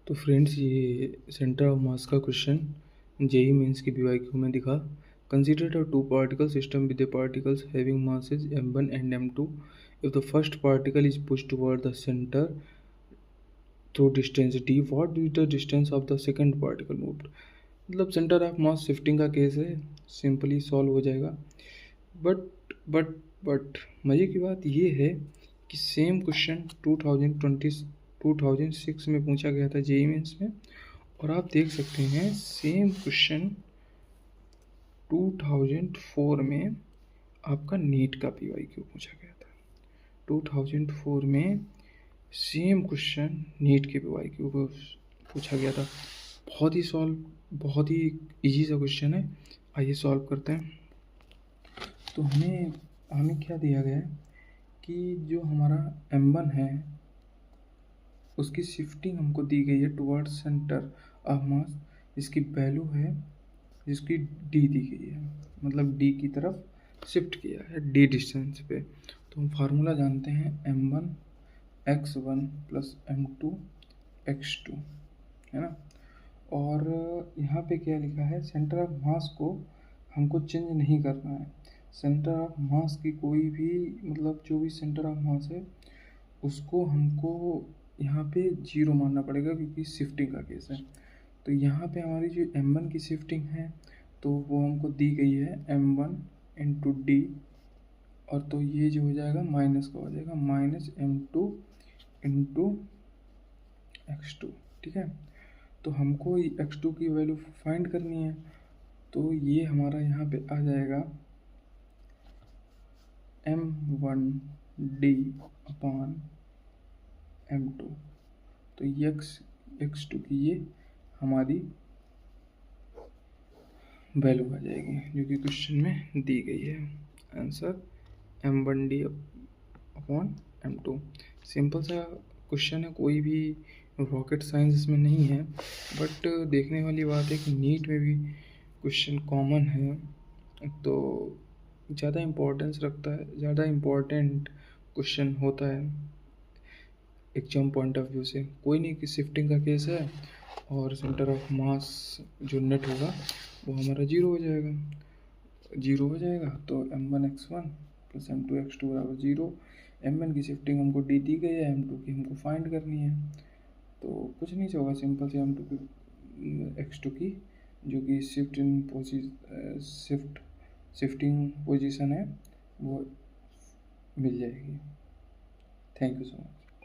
तो फ्रेंड्स, ये centre of mass का क्वेश्चन जेई मेंस की पीवाईक्यू में दिखा। Consider a two particle system with the particles having masses m1 and m2. If the first particle is pushed toward the center through distance d, what is the distance of the second particle moved? मतलब centre of mass shifting का case है, simply solve हो जाएगा। But but but मज़े की बात ये है कि सेम क्वेश्चन 2006 में पूछा गया था जेईई मेंस में, और आप देख सकते हैं सेम क्वेश्चन 2004 में आपका नीट का पीवाईक्यू पूछा गया था। 2004 में सेम क्वेश्चन नीट के पीवाईक्यू को पूछा गया था। बहुत ही इजी सा क्वेश्चन है, आइए सॉल्व करते हैं। तो हमें क्या दिया गया है कि जो हमारा m1 है उसकी शिफ्टिंग हमको दी गई है टुवर्ड्स सेंटर ऑफ मास, इसकी वैल्यू है जिसकी d दी गई है, मतलब d की तरफ शिफ्ट किया है d डिस्टेंस पे। तो हम फार्मूला जानते हैं m1 x1 plus m2 x2, है ना। और यहाँ पे क्या लिखा है, सेंटर ऑफ मास को हमको चेंज नहीं करना है। सेंटर ऑफ मास की कोई भी मतलब जो भी सेंटर ऑफ मास है उसको हमको यहाँ पे 0 मानना पड़ेगा क्योंकि शिफ्टिंग का केस है। तो यहाँ पे हमारी जो m1 की शिफ्टिंग है तो वो हमको दी गई है m1 इंटू डी, और तो ये जो हो जाएगा माइनस का हो जाएगा माइनस m2 इंटू x2, ठीक है। तो हमको x2 की वैल्यू फाइंड करनी है, तो ये हमारा यहाँ पे आ जाएगा m1d अपॉन m2। तो x2 की ये हमारी वैल्यू आ जाएगी जो कि क्वेश्चन में दी गई है। Answer m1d upon m2। Simple सा क्वेश्चन है, कोई भी रॉकेट साइंस इसमें नहीं है, बट देखने वाली बात है कि नीट में भी क्वेश्चन कॉमन है तो ज़्यादा इम्पोर्टेंस रखता है, ज़्यादा इम्पोर्टेंट क्वेश्चन होता है एग्जाम पॉइंट ऑफ व्यू से। कोई नहीं कि शिफ्टिंग का केस है और सेंटर ऑफ मास जो नेट होगा वो हमारा जीरो हो जाएगा। तो m1 x1 plus m2 x2 बराबर 0। m1 की शिफ्टिंग हमको डी दी गई है, m2 की हमको फाइंड करनी है। तो कुछ नहीं होगा, सिंपल से m2 की x2 की जो कि शिफ्टिंग पोजीशन है वो मिल जाएगी। Thank you so much.